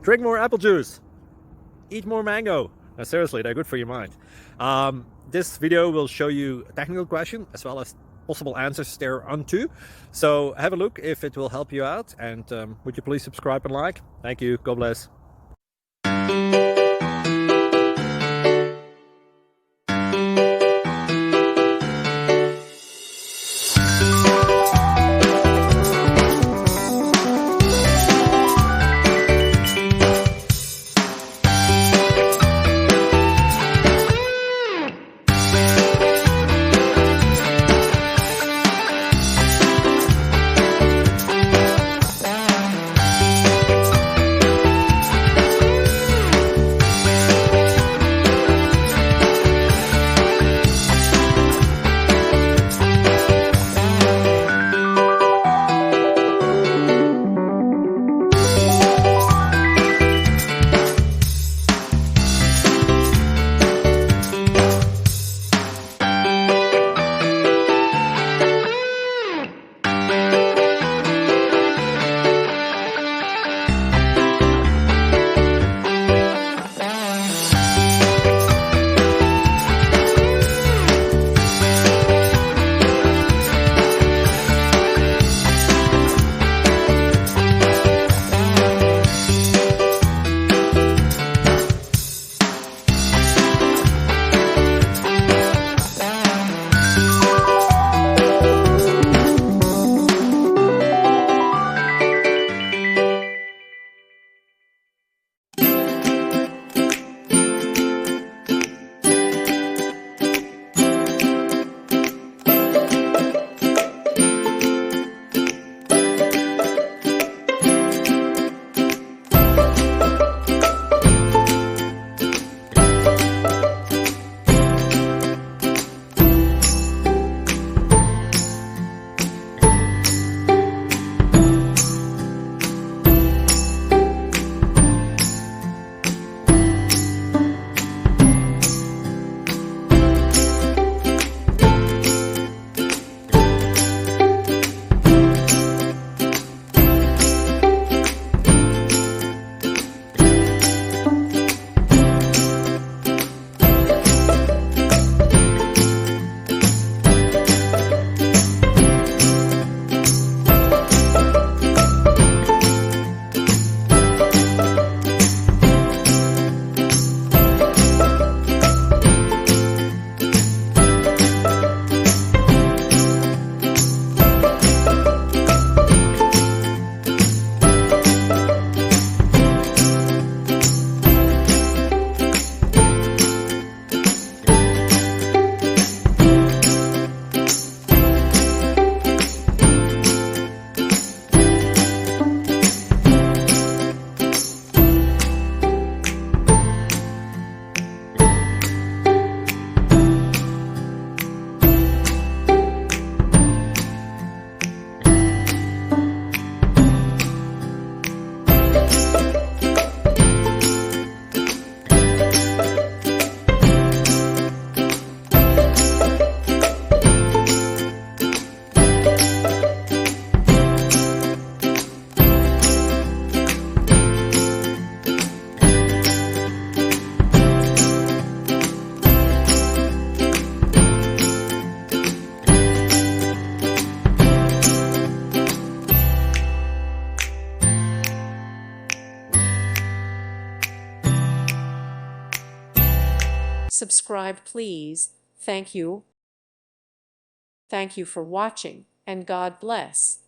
Drink more apple juice. Eat more mango. No, seriously, they're good for your mind. This video will show you a technical question as well as possible answers thereunto. So have a look if it will help you out, and would you please subscribe and like? Thank you. God bless. Subscribe, please. Thank you. Thank you for watching, and God bless.